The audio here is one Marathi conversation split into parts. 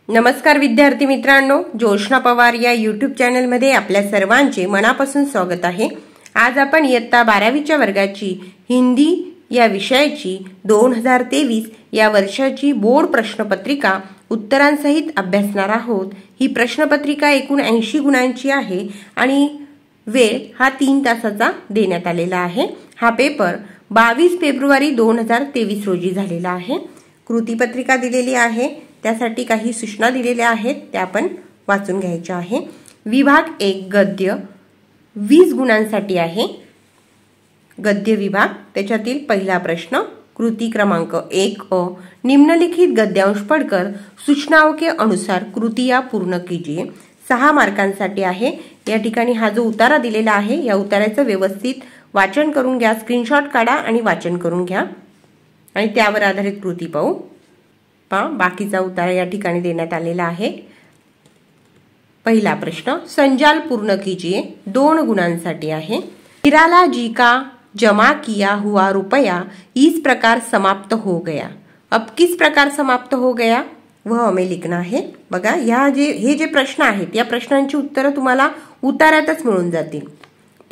नमस्कार विद्यार्थी मित्रांनो, जोशना पवार या यूट्यूब चॅनलमध्ये आपल्या सर्वांचे मनापासून स्वागत आहे। आज आपण इयत्ता 12वीच्या वर्गाची हिंदी या विषयाची 2023 या वर्षाची बोर्ड प्रश्नपत्रिका उत्तरांसहित अभ्यासणार आहोत। ही प्रश्नपत्रिका एकूण 80 गुणांची आहे आणि वेळ हा 3 तासाचा देण्यात आलेला आहे। हा पेपर 22 फेब्रुवारी 2023 रोजी झालेला आहे। कृतीपत्रिका दिलेली आहे, त्यासाठी काही सूचना दिलेल्या आहेत, त्या आपण वाचून घ्यायच्या आहे। विभाग 1 गद्य 20 गुणांसाठी आहे। गद्य विभाग, त्याच्यातील पहिला प्रश्न कृती क्रमांक 1 निम्नलिखित गद्यांश पढ़कर सूचनाओं के अनुसार कृतियां पूर्ण कीजिए। 6 मार्कांसाठी आहे। या ठिकाणी हा जो उतारा दिलेला आहे, या उताराचं व्यवस्थित वाचन करून घ्या, स्क्रीनशॉट काढा आणि वाचन करून घ्या आणि त्यावर आधारित कृती पाहू। बाकीचा उतारा या ठिकाणी देण्यात आलेला आहे। पहिला प्रश्न संजाल पूर्ण कीजिए 2 गुणांसाठी आहे। निराला जी का जमा किया हुआ रुपया इस प्रकार समाप्त हो गया। अब किस प्रकार समाप्त हो गया वह हमें लिखना है। बघा, हे जे प्रश्न आहेत, या प्रश्नांची उत्तरं तुम्हाला उतारातच मिळून जातील।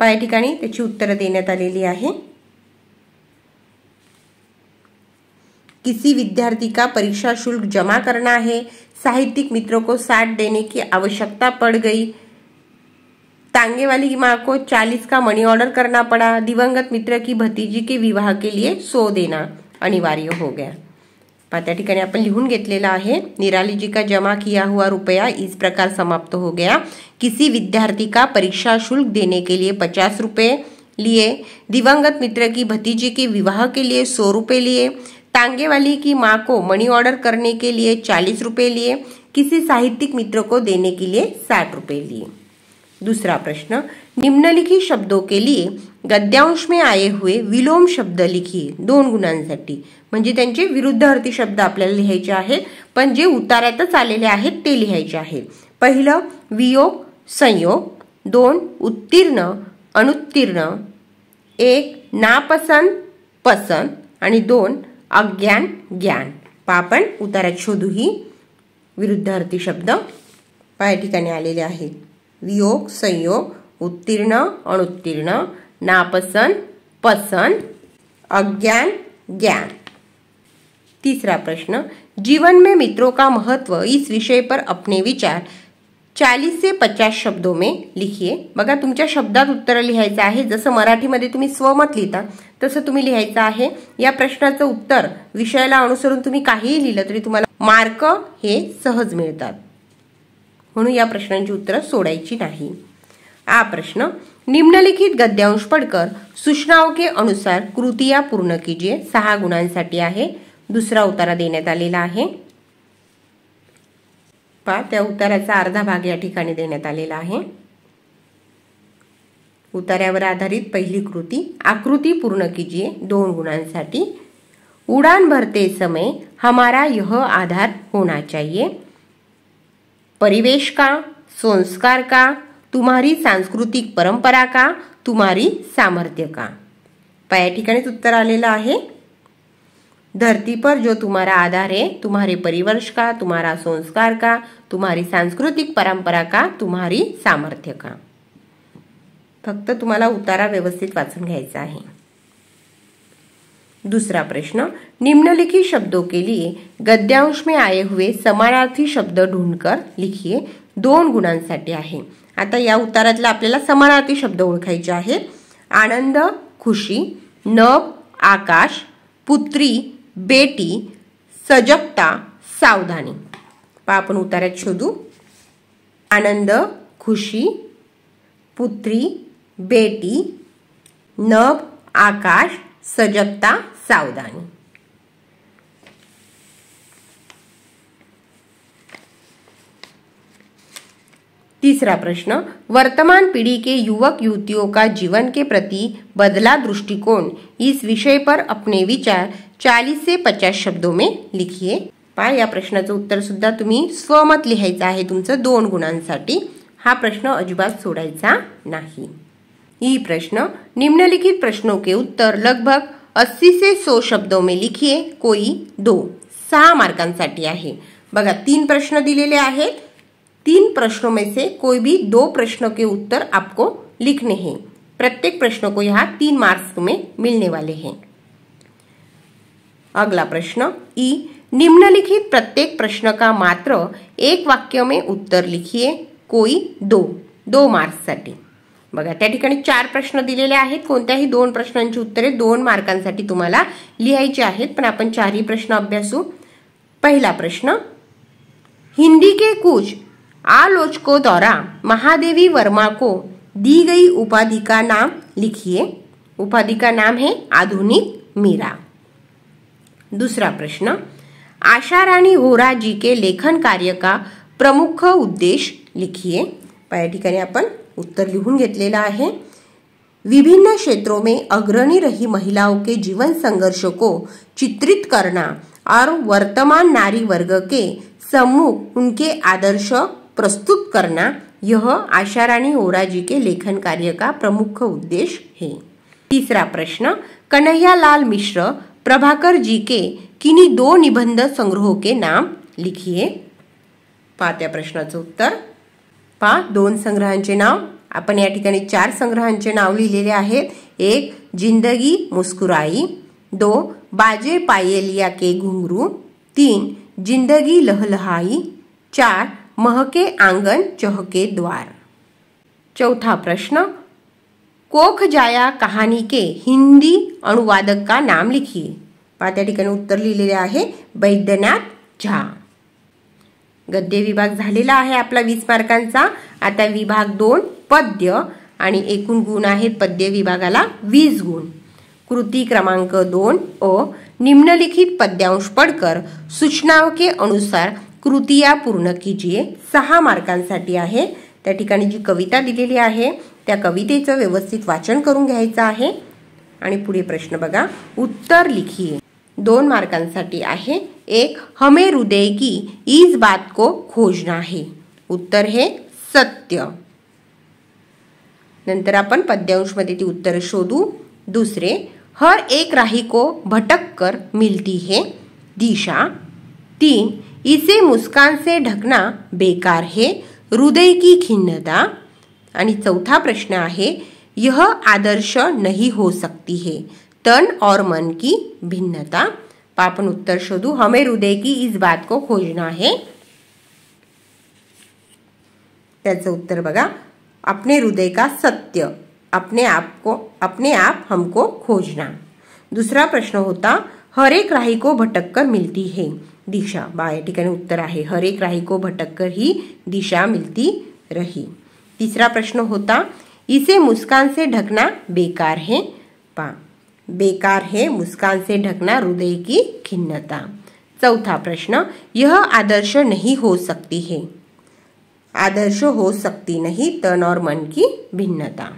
या ठिकाणी त्याची उत्तरं देण्यात आलेली आहे। किसी विद्यार्थी का परीक्षा शुल्क जमा करना है, साहित्यिक मित्रों को 60 देने की आवश्यकता पड़ गई, तांगे वाली माँ को 40 का मनी ऑर्डर करना पड़ा, दिवंगत मित्र की भतीजी के विवाह के लिए 100 देना अनिवार्य हो गया। त्या ठिकाणी आपण लिहून घेतलेला आहे। निराली जी का जमा किया हुआ रुपया इस प्रकार समाप्त हो गया। किसी विद्यार्थी का परीक्षा शुल्क देने के लिए 50 रुपए लिए, दिवंगत मित्र की भतीजी के विवाह के लिए 100 रुपए लिए, तांगे वाली की माँ को मनी ऑर्डर करने के लिए 40 रुपए लिए, किसी साहित्यिक मित्र को देने के लिए 60 रुपए लिए। दूसरा प्रश्न निम्नलिखित शब्दों के लिए गद्यांश में आए हुए विलोम शब्द लिखिए 2 गुणांसाठी। म्हणजे त्यांचे विरुद्धार्थी शब्द आपल्याला लिहायचे आहेत, पण जे उतार्यातच आलेले आहेत ते लिहायचे आहेत। पहिलं वियोग संयोग, 2 उत्तीर्ण अनुत्तीर्ण, 1 नापसंत पसंत आणि 2 अज्ञान ज्ञान। आपण उतारात शोधू ही विरुद्धार्थी शब्द या ठिकाणी आलेले आहेत। वियोग संयोग, उत्तीर्ण अनुत्तीर्ण, नापसंत पसंत, अज्ञान ज्ञान। तीसरा प्रश्न जीवन में मित्रों का महत्व इस विषय पर अपने विचार 40 से 50 शब्दों में लिखिए। बघा, तुमच्या शब्दात उत्तर लिहायचं आहे। जसं मराठीमध्ये तुम्ही स्वमत लिहिता तसं तुम्ही लिहायचं आहे। या प्रश्नाचं उत्तर विषयाला अनुसरून तुम्ही काहीही लिहिलं तरी तुम्हाला मार्क हे सहज मिळतात, म्हणून या प्रश्नांची उत्तरं सोडायची नाही। आ प्रश्न निम्नलिखित गद्यांश पढ़कर सूचनाओं के अनुसार कृतियां पूर्ण कीजिए। 6 गुणांसाठी आहे। दुसरा उतारा देण्यात आलेला आहे। त्या उताराचा अर्धा भाग या ठिकाणी देण्यात आलेला आहे। उतार्यावर आधारित पहिली कृती आकृती पूर्ण कीजिए 2 गुणांसाठी। उड़ान भरते समय हमारा यह आधार होना चाहिए। परिवेश का, संस्कार का, तुम्हारी सांस्कृतिक परंपरा का, तुम्हारी सामर्थ्य का। या ठिकाणीच उत्तर आलेलं आहे। धरती पर जो तुम्हारा आधार है, तुम्हारे परिवेश का, तुम्हारा संस्कार का, तुम्हारी सांस्कृतिक परंपरा का, तुम्हारी सामर्थ्य का। फक्त तुम्हाला उतारा व्यवस्थित वाचून घ्यायचा आहे। दूसरा प्रश्न निम्नलिखित शब्दों के लिए गद्यांश में आए हुए समानार्थी शब्द ढूंढकर लिखिए 2 गुणांसाठी आहे। आता या उतारातला आपल्याला समानार्थी शब्द ओळखायचे आहेत। आनंद खुशी, नभ आकाश, पुत्री बेटी, सजगता सावधानी। आपण उतारात शोधू। आनंद खुशी, पुत्री बेटी, नभ आकाश, सजगता सावधानी। तीसरा प्रश्न वर्तमान पीढ़ी के युवक युवतियों का जीवन के प्रति बदला दृष्टिकोण इस विषय पर अपने विचार 40 से 50 शब्दों में लिखिए। या प्रश्नाचं उत्तर सुद्धा तुम्ही स्वमत लिहायचं आहे तुमचं 2 गुणांसाठी। हा प्रश्न अजिबात सोडायचा नाही। ये प्रश्न निम्नलिखित प्रश्नों के उत्तर लगभग 80 से 100 शब्दों में लिखिए, कोई 2। 6 मार्कांसाठी आहे। बघा 3 प्रश्न दिलेले आहेत, 3 प्रश्नों में से कोई भी 2 प्रश्नों के उत्तर आपको लिखने हैं। प्रत्येक प्रश्न को यहाँ 3 मार्क्स तुम्हें मिलने वाले हैं। अगला प्रश्न ई, निम्नलिखित प्रत्येक प्रश्न का मात्र एक वाक्य में उत्तर लिखिए, कोई 2 मार्क्ससाठी। बघा त्या ठिकाणी 4 प्रश्न दिलेले आहेत, कोणत्याही 2 प्रश्नांची उत्तरे 2 मार्कांसाठी तुम्हाला लिहायची आहेत, पण आपण 4ही प्रश्न अभ्यासू। पहला प्रश्न, हिंदी के कुछ आलोचकों द्वारा महादेवी वर्मा को दी गई उपाधि का नाम लिखिए। उपाधि का नाम है आधुनिक मीरा। दूसरा प्रश्न, आशा रानी होरा जी के लेखन कार्य का प्रमुख उद्देश्य लिखिए। या ठिकाणी आपण उत्तर लिहून घेतलेला आहे। विभिन्न क्षेत्रों में अग्रणी रही महिलाओं के जीवन संघर्ष को चित्रित करना और वर्तमान नारी वर्ग के सम्मुख उनके आदर्श प्रस्तुत करना, यह आशा रानी होरा जी के लेखन कार्य का प्रमुख उद्देश्य है। तीसरा प्रश्न, कन्हैया लाल मिश्र प्रभाकर जी के किन्हीं 2 निबंध संग्रहों के नाम लिखिए। त्या प्रश्नाचं उत्तर 2 संग्रहांचे नाव। आपण या ठिकाणी 4 संग्रहांचे नाव लिहिलेले आहेत। 1 जिंदगी मुस्कुराई, 2 बाजे पायलिया के घुंघरू, 3 जिंदगी लहलहाई, 4 महके आंगन चहके द्वार। चौथा प्रश्न, कोख जाया कहानी के हिंदी अनुवादक का नाम लिखिए। त्या ठिकाणी उत्तर लिहिलेले आहे वैद्यनाथ झा। गद्य विभाग झालेला आहे आपला 20 मार्कांचा। आता विभाग 2 पद्य आणि एकूण गुण आहेत पद्य विभागाला 20 गुण। कृति क्रमांक 2 अ, निम्नलिखित पद्यांश पढ़कर सूचनाओं के अनुसार कृतियां पूर्ण कीजिए। 6 मार्कांसाठी आहे। त्या ठिकाणी जी कविता दिलेली आहे त्या कवितेचं व्यवस्थित वाचन करून घ्यायचं आहे। आणि पुढे प्रश्न बघा, उत्तर लिखिए। 2 मार्कांसाठी आहे। 1 हमें हृदय की इस बात को खोजना है, उत्तर है सत्य। नंतर आपण पद्यांश मध्ये ती उत्तर शोधू। दूसरे, हर एक राही को भटक कर मिलती है दिशा। 3 इसे मुस्कान से ढकना बेकार है, हृदय की खिन्नता। आणि चौथा प्रश्न आहे, यह आदर्श नहीं हो सकती है, तन और मन की भिन्नता। आपण उत्तर शोधू। हमें हृदय की इस बात को खोजना है, त्याचं उत्तर बघा, अपने हृदय का सत्य, अपने आप हमको खोजना। दूसरा प्रश्न होता, हर एक राही को भटक कर मिलती है दिशा। या ठिकाणी उत्तर आहे हर एक राही को भटक कर ही दिशा मिलती रही। तीसरा प्रश्न होता, इसे मुस्कान से ढकना बेकार है। बेकार है मुस्कान से ढकना हृदय की खिन्नता। चौथा प्रश्न, यह आदर्श नहीं हो सकती है, आदर्श हो सकती नहीं, तन और मन की भिन्नता।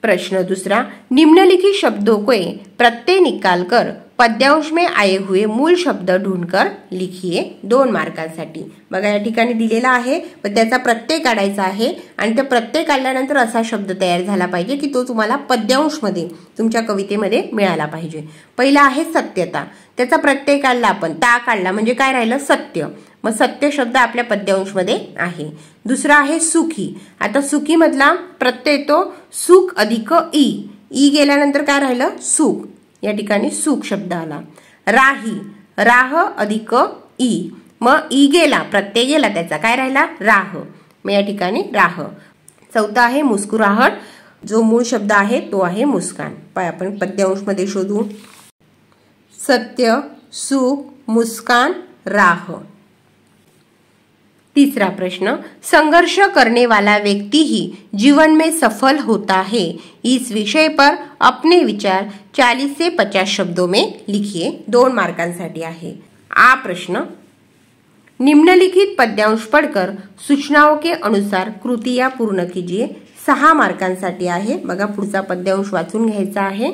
प्रश्न दूसरा, निम्नलिखित शब्दों के प्रत्यय निकालकर पद्यांश में आए हुए मूल शब्द ढूंढकर लिखिए। 2 मार्कांसाठी। बघा या ठिकाणी दिलेला आहे, पण त्याचा प्रत्यय काढायचा आहे आणि त्या प्रत्यय काढल्यानंतर असा शब्द तयार झाला पाहिजे की तो तुम्हाला पद्यांश मध्ये तुमच्या कवितेमध्ये मिळाला पाहिजे। पहिला आहे सत्यता, त्याचा प्रत्यय काढला आपण, ता काढला म्हणजे काय राहिलं सत्य, मग सत्य शब्द आपल्या पद्यांश मध्ये आहे। दुसरा आहे सुखी, आता सुखी मधला प्रत्यय तो सुख अधिक ई गेल्यानंतर काय राहिलं सुख, या ठिकाणी सुख शब्द आला। राही, राह अधिक ई, मग ई गेला प्रत्यय गेला त्याचा काय राहिला राह, मग या ठिकाणी राह। चौथा आहे मुस्कुराहट, जो मूळ शब्द आहे तो आहे मुस्कान। आपण पद्यांश मध्ये शोधू। सत्य, सुख, मुस्कान, राह। तीसरा प्रश्न, संघर्ष करने वाला व्यक्ति ही जीवन में सफल होता है, इस विषय पर अपने विचार 40 से 50 शब्दों में लिखिए। 2 मार्कांसाठी आहे। आ प्रश्न, निम्नलिखित पद्यांश पढ़कर सूचनाओं के अनुसार कृतियां पूर्ण कीजिए। 6 मार्कांसाठी आहे। बघा पुढचा पद्यांश वाचून घ्यायचा आहे।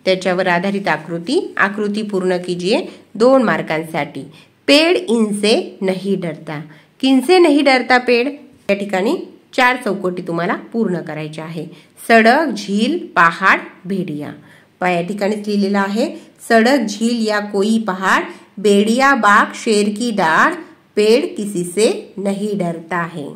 त्याच्यावर आधारित आकृति पूर्ण कीजिए। 2 मार्कांसाठी। पेड़ इनसे नहीं डरता, किनसे नहीं डरता पेड़, या ठिकाणी 4 चौकटी तुम्हाला पूर्ण करायच्या आहे। सडक, झील, पहाड़, भेड़िया। या ठिकाणीच लिहिलेलं आहे, सडक झील या कोई पहाड़, बेड़िया बाग शेर की डाढ़, पेड़ किसी से नहीं डरता है।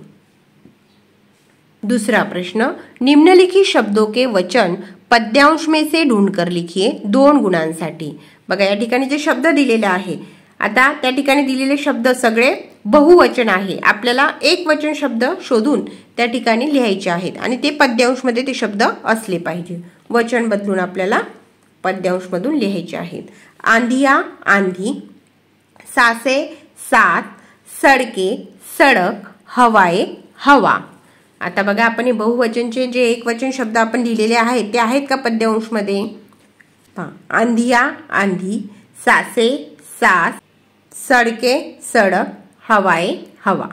दूसरा प्रश्न, निम्नलिखित शब्दों के वचन पद्यांश में से ढूंढकर लिखिए 2 गुणांसाठी। बघा या ठिकाणी जे शब्द दिलेले आहे, आता त्या ठिकाणी दिलेले शब्द सगळे बहुवचन आहे। आपल्याला एक वचन शब्द शोधून त्या ठिकाणी लिहायचे आहेत आणि ते पद्यांश मध्ये ते शब्द असले पाहिजे। वचन बदलून आपल्याला पद्यांश मधून लिहायचे आहेत। आंधिया आंधी, सासे सात, सड़के सड़क, हवाए हवा। आता बघा आपण हे बहुवचनचे जे एक वचन शब्द आपण लिहिलेले आहेत ते आहेत का पद्यांश मध्ये? आंधिया आंधी, सासे सास, सड़के सड़क, हवाए हवा।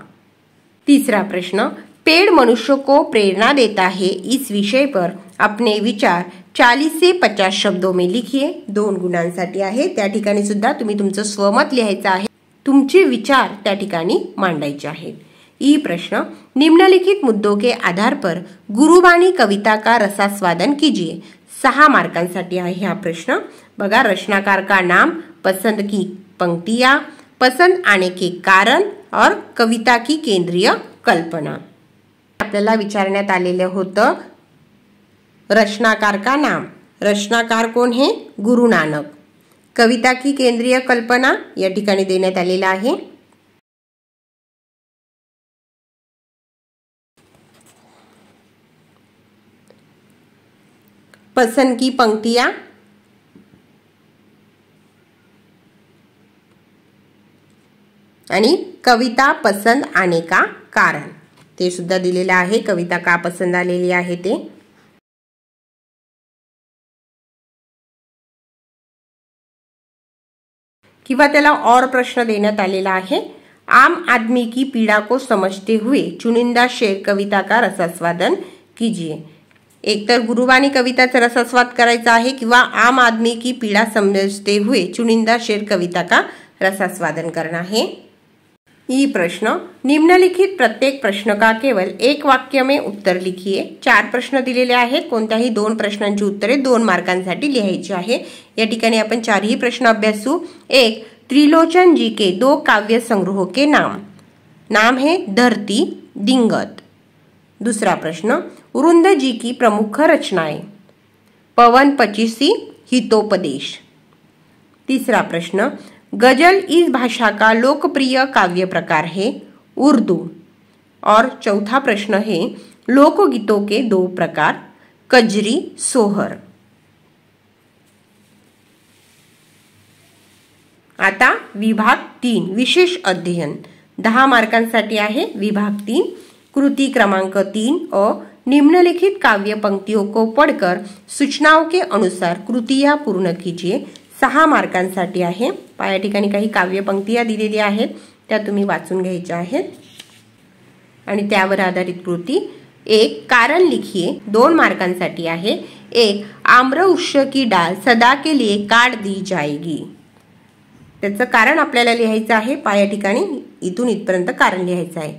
तीसरा प्रश्न, पेड़ मनुष्य को प्रेरणा देता है, इस विषय पर अपने विचार 40 से 50 शब्दों में लिखिए। 2 गुणांसाठी आहे, त्या ठिकाणी सुद्धा तुम्ही तुमचं स्वमत लिहायचं आहे, तुमचे विचार त्या ठिकाणी मांडायचे आहेत। ई प्रश्न, निम्नलिखित मुद्दों के आधार पर गुरुबाणी कविता का रसास्वादन कीजिए। 6 मार्कांसाठी आहे हा प्रश्न। बघा, रचनाकार का नाम, पसंद की पंक्तियां, पसंद आने के कारण और कविता की केंद्रीय कल्पना। आपल्याला विचारण्यात आलेलं होतं रचनाकार का नाम, रचनाकार कोण है? गुरु नानक। कविता की केंद्रीय कल्पना या ठिकाणी देण्यात आलेला आहे। पसंद की पंक्तियां, आणि कविता पसंद आने का कारण ते सुद्धा दिलेलं आहे। कविता का पसंद आलेली आहे ते। किंवा त्याला और प्रश्न देण्यात आलेला आहे, आम आदमी की पीड़ा को समझते हुए चुनिंदा शेर कविता का रसास्वादन कीजिए। एक तर गुरुबाणी कविताचा रसास्वाद करायचा आहे किंवा आम आदमी की पीड़ा समझते हुए चुनिंदा शेर कविता का रसास्वादन करना है। ई प्रश्न, निम्नलिखित प्रत्येक प्रश्न का केवल एक वाक्य में उत्तर लिखिए। 4 प्रश्न दिलेले आहेत, कोणत्याही 2 प्रश्नांची उत्तरे 2 मार्कांसाठी लिहायची आहे। या ठिकाणी आपण 4ही प्रश्न अभ्यासू। 1, त्रिलोचन जी के 2 काव्य संग्रहों के नाम। नाम है धरती, दिंगत। दूसरा प्रश्न, उरुंद जी की प्रमुख रचनाएं, पवन पचीसी, हितोपदेश। तीसरा प्रश्न, गजल इस भाषा का लोकप्रिय काव्य प्रकार है, उर्दू। और चौथा प्रश्न है, लोकगीतों के 2 प्रकार, कजरी, सोहर। आता विभाग 3 विशेष अध्ययन 10 मार्कांसाठी आहे। विभाग 3 कृति क्रमांक 3 और निम्नलिखित काव्य पंक्तियों को पढ़कर सूचनाओं के अनुसार कृतियां पूर्ण कीजिए। 6 मार्कांसाठी आहे। या ठिकाणी काही काव्य पंक्तियां दिलेल्या आहेत, त्या तुम्ही वाचून घ्यायच्या आहेत आणि त्यावर आधारित कृती। 1, कारण लिखिए, 2 मार्कांसाठी आहे। 1, आम्रवृक्ष की डाल सदा के लिए काट दी जाएगी। त्याचं कारण आपल्याला लिहायचं आहे। या ठिकाणी इथून इथपर्यंत कारण लिहायचं आहे।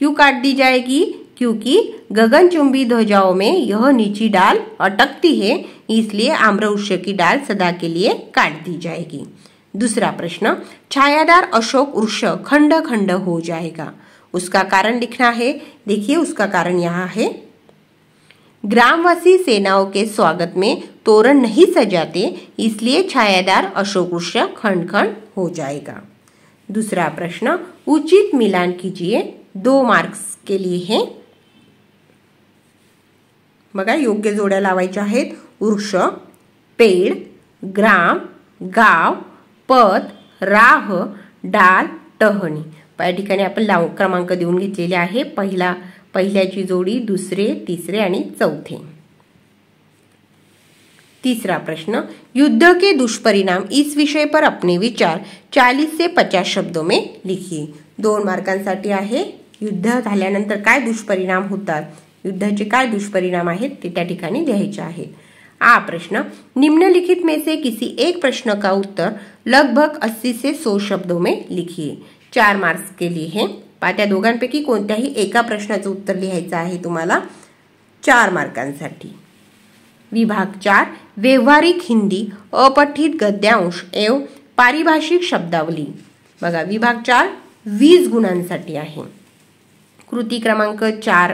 क्यों काट दी जाएगी? क्योंकि गगनचुंबी ध्वजाओं में यह नीची डाल अटकती है, इसलिए आम्रवृक्ष की डाल सदा के लिए काट दी जाएगी। दूसरा प्रश्न, छायादार अशोक वृक्ष खंड खंड हो जाएगा, उसका कारण लिखना है। देखिए उसका कारण यहाँ है, ग्रामवासी सेनाओं के स्वागत में तोरण नहीं सजाते, इसलिए छायादार अशोक वृक्ष खंड खंड हो जाएगा। दूसरा प्रश्न, उचित मिलान कीजिए, 2 मार्क्स के लिए है। बघा योग्य जोड्या लावायच्या आहेत। वृक्ष, पेड़, ग्राम, गाव, पद, राह, डाल, टहनी। या ठिकाणी आपण क्रमांक देऊन घेतलेले आहे। पहिल्याची जोडी, दुसरे, तिसरे आणि चौथे। तीसरा प्रश्न, युद्ध के दुष्परिणाम इस विषय पर अपने विचार 40 से 50 शब्दों में लिखिए। 2 मार्कांसाठी आहे। युद्ध झाल्यानंतर काय दुष्परिणाम होतात, युद्धाचे काय दुष्परिणाम आहेत ते त्या ठिकाणी लिहायचे आहेत। आ प्रश्न, निम्नलिखित में से किसी एक प्रश्न का उत्तर लगभग 80 से 100 शब्दों में लिखिए। 4 मार्क्स के लिए है। त्या दोघांपैकी कोणत्याही एका प्रश्नाचं उत्तर लिहायचं आहे तुम्हाला 4 मार्कांसाठी। विभाग 4 व्यवहारिक हिंदी अपठित गद्यांश एवं पारिभाषिक शब्दावली। बघा विभाग 4 20 गुणांसाठी आहे। कृती क्रमांक 4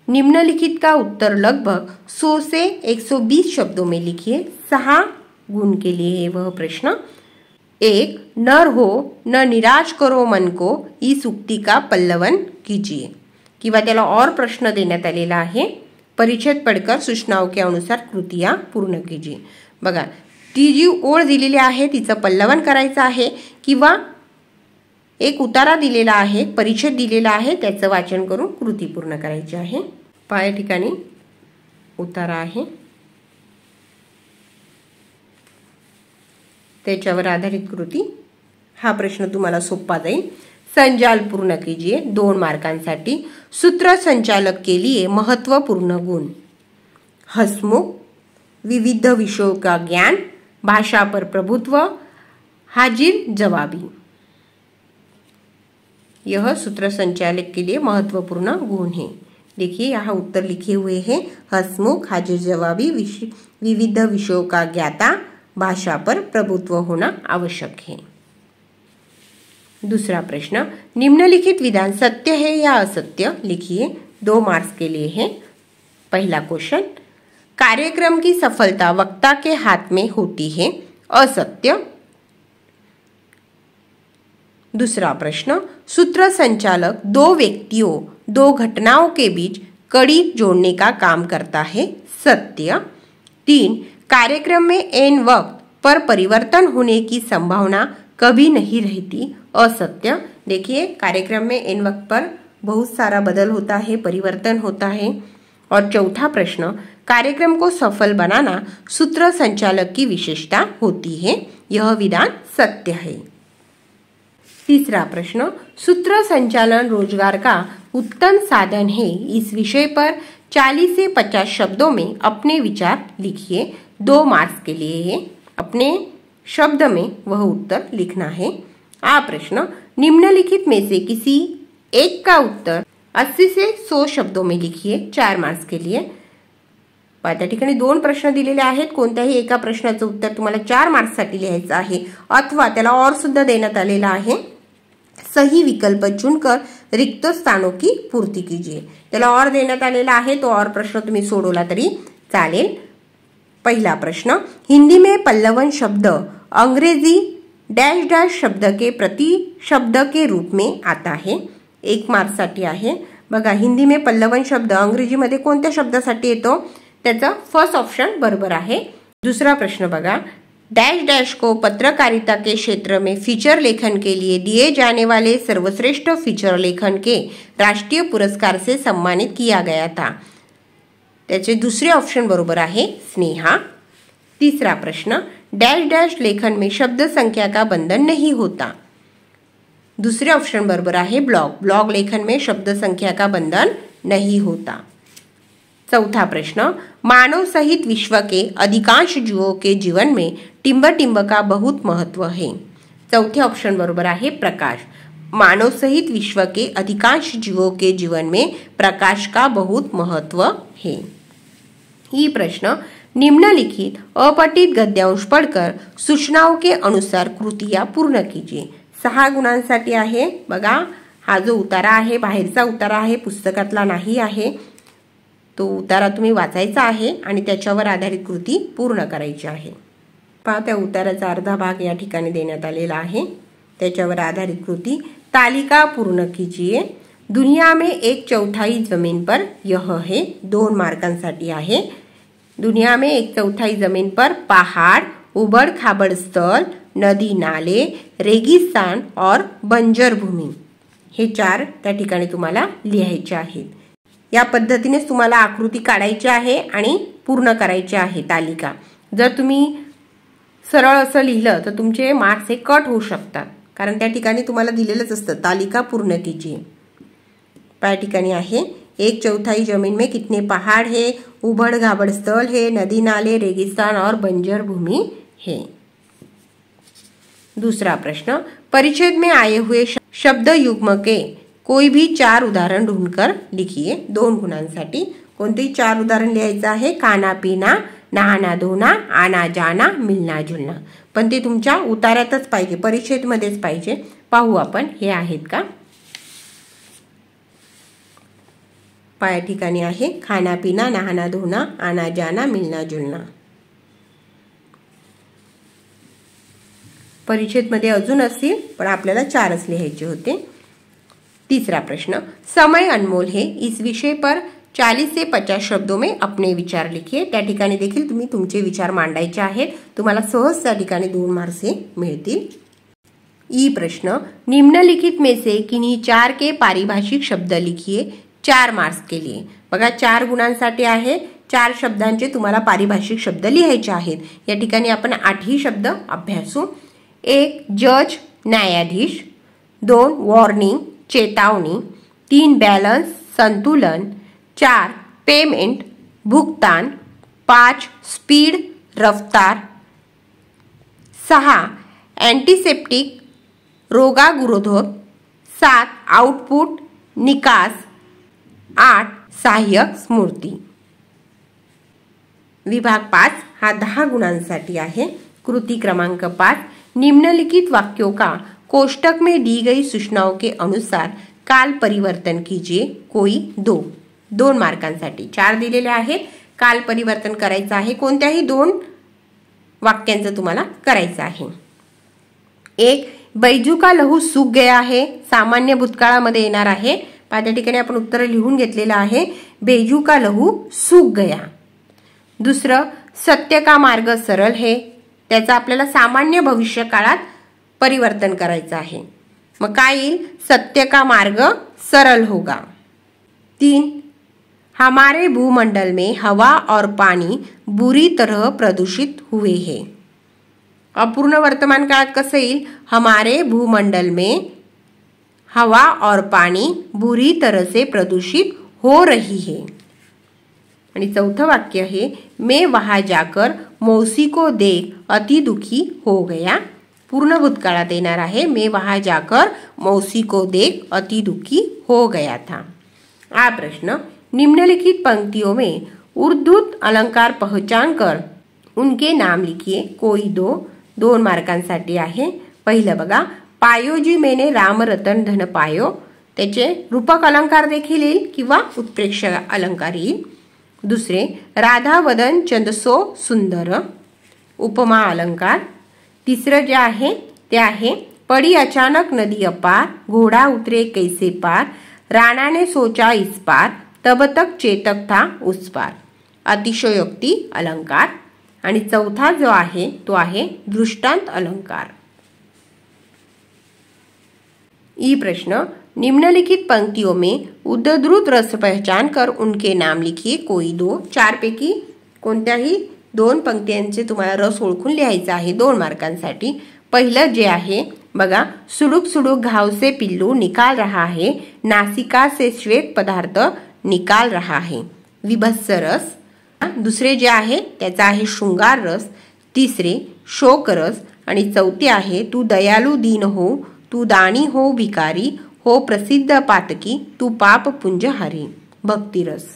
निम्नलिखित का उत्तर लगभग 100 से 120 शब्दों में लिखिए। 6 गुण के लिए वह प्रश्न। 1 नर हो न निराश करो मन को इस उक्ति का पल्लवन कीजिए। किंवा त्याला और प्रश्न देण्यात आलेला आहे। परिच्छेद पढ़कर सूचनाओं के अनुसार कृतियां पूर्ण कीजिए। बघा ती जी ओळ दिलेली आहे तिचं पल्लवन करायचं आहे किंवा एक उतारा दिलेला आहे, परिच्छेद दिलेला आहे, त्याचं वाचन करून कृती पूर्ण करायची आहे। या ठिकाणी उतारा आहे, त्याच्यावर आधारित कृती। हा प्रश्न तुम्हाला सोपा जाईल। संजाल पूर्ण कीजिए 2 मार्कांसाठी। सूत्र संचालक के लिए महत्वपूर्ण गुण। हसमुख, विविध विषयों का ज्ञान, भाषा पर प्रभुत्व, हाजिर जवाबी। यह सूत्र संचालक के लिए महत्वपूर्ण गुण है। देखिए यहाँ उत्तर लिखे हुए हैं। हसमुख, हाजिर जवाबी, विविध विषयों का ज्ञाता, भाषा पर प्रभुत्व होना आवश्यक है। दूसरा प्रश्न निम्नलिखित विधान सत्य है या असत्य लिखिए। 2 मार्क्स के लिए है। पहला क्वेश्चन कार्यक्रम की सफलता वक्ता के हाथ में होती है, असत्य। दूसरा प्रश्न सूत्र संचालक 2 व्यक्तियों 2 घटनाओं के बीच कड़ी जोड़ने का काम करता है, सत्य। 3 कार्यक्रम में एन वक्त पर परिवर्तन होने की संभावना कभी नहीं रहती, असत्य। देखिए कार्यक्रम में एन वक्त पर बहुत सारा बदल होता है, परिवर्तन होता है। और चौथा प्रश्न कार्यक्रम को सफल बनाना सूत्र संचालक की विशेषता होती है, यह विधान सत्य है। तीसरा प्रश्न सूत्र संचालन रोजगार का उत्तम साधन है, इस विषय पर 40 से 50 शब्दों में अपने विचार लिखिए। 2 मार्क्स के लिए है। अपने शब्द में वह उत्तर लिखना है। आ प्रश्न निम्नलिखित में से किसी एक का उत्तर 80 से 100 शब्दों में लिखिए। 4 मार्क्स के लिए। त्या ठिकाणी 2 प्रश्न दिलेले आहेत। कोणत्याही एका प्रश्नाचं उत्तर तुम्हाला 4 मार्क्ससाठी लिहायचं आहे अथवा त्याला और सुद्धा देण्यात आलेला आहे। सही विकल्प चुनकर रिक्त स्थानों की पूर्ति कीजिए। त्याला और देण्यात आलेला आहे, तो और प्रश्न तुम्ही सोडवला तरी चालेल। पहला प्रश्न हिंदी में पल्लवन शब्द अंग्रेजी डैश डैश शब्द के प्रति शब्द के रूप में आता है, 1 मार्क्ससाठी आहे। बघा हिंदी में पल्लवन शब्द अंग्रेजी मध्ये कोणत्या शब्दासाठी येतो, त्याचा फर्स्ट ऑप्शन बरोबर आहे। दूसरा प्रश्न बघा डैश डैश को पत्रकारिता के क्षेत्र में फीचर लेखन के लिए दिए जाने वाले सर्वश्रेष्ठ फीचर लेखन के राष्ट्रीय पुरस्कार से सम्मानित किया गया था, त्याचे दुसरे ऑप्शन बरोबर आहे स्नेहा। तीसरा प्रश्न डैश डैश लेखन में शब्द संख्या का बंधन नहीं होता, दूसरे ऑप्शन बरोबर आहे ब्लॉग। ब्लॉग लेखन में शब्द संख्या का बंधन नहीं होता। चौथा प्रश्न मानव सहित विश्व के अधिकांश जीवों के जीवन में टिंब टिंब का बहुत महत्व है, चौथे ऑप्शन बरोबर आहे प्रकाश। मानव सहित विश्व के अधिकांश जीवों के जीवन में प्रकाश का बहुत महत्व है। ये प्रश्न निम्नलिखित अपठित गद्यांश पढ़कर सूचनाओं के अनुसार कृतियां पूर्ण कीजिए। 6 गुणांसाठी आहे। बघा हा जो उतारा आहे बाहेरचा उतारा आहे, पुस्तकातला नाही आहे। तो उतारा तुम्ही वाचायचा आहे आणि त्याच्यावर आधारित कृती पूर्ण करायची आहे। पहा त्या उताराचा अर्धा भाग या ठिकाणी देण्यात आलेला आहे, त्याच्यावर आधारित कृती। तालिका पूर्ण कीजिए। दुनिया में 1/4 जमीन पर यह है, 2 मार्कांसाठी आहे। दुनिया में 1/4 जमीन पर पहाड़, उबड़ खाबड़ स्थल, नदी नाले, रेगिस्तान और बंजर भूमी हे 4 त्या ठिकाणी तुम्हाला लिहायचे आहेत। या पद्धतीनेच तुम्हाला आकृती काढायची आहे आणि पूर्ण करायची आहे तालिका। जर तुम्ही सरळ असं लिहिलं तर तुमचे मार्क्स हे कट होऊ शकतात, कारण त्या ठिकाणी तुम्हाला दिलेलंच असतं तालिका पूर्ण कीजिए। त्या ठिकाणी आहे 1/4 जमीन में कितने पहाड़ है, उबड़ खाबड़ स्थल है, नदी नाले, रेगिस्तान और बंजर भूमि है। दूसरा प्रश्न परिच्छेद में आए हुए शब्द युग्म के कोई भी 4 उदाहरण ढूंढकर लिखिए। 2 गुणांसाठी कोणतेही 4 उदाहरण लिहायचं आहे. खाना पिना, नहाना धोना, आना जाना, मिलना जुलना. पण ते तुमच्या उतार्यातच पाहिजे, परीक्षेमध्येच पाहिजे. पाहू आपण हे आहेत का. पाया ठिकाणी आहे खाना पिना, नहाना धोना, आना जाना, मिलना जुलना. परीक्षेमध्ये अजून असतील पण आपल्याला 4च लिहायचे होते. तीसरा प्रश्न, समय अनमोल है, इस विषय पर 40 से 50 शब्दों में अपने विचार लिखिए. त्या ठिकाणी देखील तुम्ही तुमचे विचार मांडायचे आहेत. तुम्हाला सहज त्या ठिकाणी 2 मार्क्स मिळतील. ई प्रश्न, निम्नलिखित में से किन्हीं 4 के पारिभाषिक शब्द लिखिए 4 मार्क्स के लिए. बघा 4 गुणांसाठी आहे. 4 शब्दांचे तुम्हाला पारिभाषिक शब्द लिहायचे आहेत. या ठिकाणी आपण 8ही शब्द अभ्यासू. 1 जज, न्यायाधीश. 2 वॉर्निंग, चेतावनी. 3 बैलेंस, संतुलन. 4 पेमेंट, भुगतान. 5 स्पीड, रफ्तार. 6 एंटीसेप्टिक, रोगागुरोधक. 7 आउटपुट, निकास. 8 सहाय्यक स्मृती. विभाग 5 हा 10 गुणांसाठी आहे. कृति क्रमांक 5, निम्नलिखित वाक्यों का कोष्टक में दी गई सूचनाओं के अनुसार काल परिवर्तन कीजिए कोई 2 मार्कांसाठी. 4 दिलेले आहेत. काल परिवर्तन करायचं आहे. कोणत्याही 2 वाक्यांचं तुम्हाला करायचं आहे. 1 बैजू का लहू सूख गया है, सामान्य भूतकाळामध्ये येणार आहे. त्या ठिकाणी आपण उत्तर लिहून घेतलेलं आहे. बैजू का लहू सूख गया. दुसरं सत्य का मार्ग सरळ है, त्याचा आपल्याला सामान्य भविष्य काळात परिवर्तन करायचं आहे. मग काय येईल, सत्य का मार्ग सरल होगा. 3 हमारे भूमंडल में हवा और पानी बुरी तरह प्रदूषित हुए हैं. अपूर्ण वर्तमान काळात कसं येईल, हमारे भूमंडल में हवा और पानी बुरी तरह से प्रदूषित हो रही है. आणि 4थं वाक्य है मैं वहां जाकर मौसी को देख अति दुखी हो गया. पूर्ण भूतकाळात येणार आहे. मैं वहां जाकर मौसी को देख अति दुखी हो गया था. आ प्रश्न, निम्नलिखित पंक्तियों में उर्धूत अलंकार पहचान कर उनके नाम लिखिए कोई 2 मार्कांसाठी आहे. पहिलं बघा, पायो जी मैंने राम रतन धन पायो, त्याचे रूपक अलंकार देखील येईल किंवा उत्प्रेक्ष अलंकार येईल. दुसरे राधा वदन चंदसो सुंदर, उपमा अलंकार. तिसरं जे आहे ते आहे पड़ी अचानक नदी अपार, घोड़ा उतरे कैसे पार, राणा ने सोचा इस पार, तब तक चेतक था उस पार, अतिशयोक्ती अलंकार. आणि 4था जो आहे तो आहे दृष्टांत अलंकार. ई प्रश्न, निम्नलिखित पंक्तियों में उद्धृत रस पहचान कर उनके नाम लिखिए कोई 2. 4 पैकी कोणत्याही 2 पंक्त्यांचे तुम्हाला रस ओळखून लिहायचा आहे 2 मार्कांसाठी. पहिलं जे आहे बघा, सुडुक सुडुक घाव से पिल्लू निकाल रहा है, नासिका से श्वेत पदार्थ निकाल रहा है, विभत्स रस. दुसरे जे आहे त्याचा आहे शृंगार रस. तिसरे शोक रस. आणि 4थी आहे तू दयालु दीन हो, तू दानी हो भिकारी हो, प्रसिद्ध पातकी तू पाप पुंज हरी, भक्ति रस.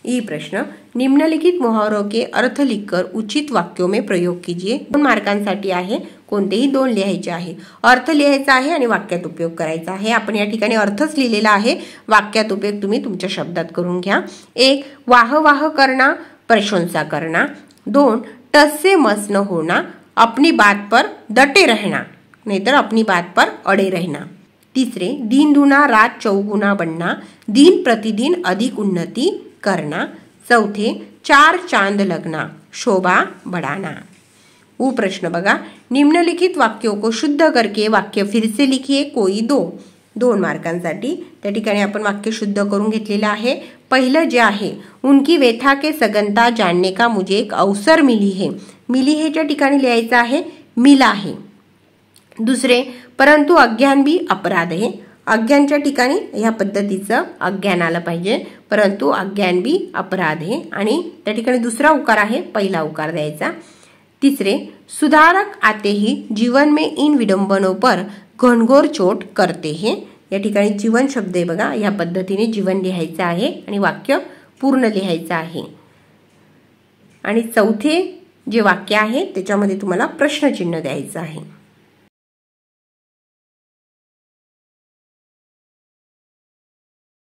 ई प्रश्न, निम्नलिखित मुहावरों के अर्थ लिखकर उचित वाक्यों में प्रयोग कीजिए. 2 मार्कांसाठी आहे. कोणतेही 2 लिहायचे आहे. अर्थ लिहायचा आहे आणि वाक्यात उपयोग करायचा आहे. आपण या ठिकाणी अर्थच लिहिलेला आहे. वाक्यात उपयोग तुम्ही तुमच्या शब्दात करून घ्या. 1 वाह वाह करना, प्रशंसा करना. 2 टस से मस न होना, अपनी बात पर डटे रहना, नाहीतर अपनी बात पर अड़े रहना. तीसरे दिन दुना रात चौगुना बनना, दिन प्रतिदिन अधिक उन्नति करना. 4 4 चांद लगना, शोभा बढ़ाना. प्रश्न बघा, निम्नलिखित वाक्यों को शुद्ध करके वाक्य फिर से लिखिए कोई 2 मार्कांसाठी. त्या ठिकाणी आपण वाक्य शुद्ध करून घेतलेलं आहे. पहिलं जे आहे उनकी व्यथा के सगनता जानने का मुझे एक अवसर मिली है. मिली है च्या ठिकाणी लिहायचं आहे मिला है. दुसरे परंतु अज्ञान भी अपराध है. अज्ञानच्या ठिकाणी ह्या पद्धतीचं अज्ञान आलं पाहिजे. परंतु अज्ञान भी अपराध है. आणि त्या ठिकाणी दुसरा उकार आहे, पहिला उकार द्यायचा. तीसरे सुधारक आते ही जीवन में इन विडंबनों पर घनघोर चोट करते हैं. या ठिकाणी जीवन शब्द आहे बघा, या पद्धतीने जीवन लिहायचं आहे आणि वाक्य पूर्ण लिहायचं आहे। आणि चौथे जे वाक्य आहे त्याच्यामध्ये तुम्हाला प्रश्नचिन्ह द्यायचं आहे।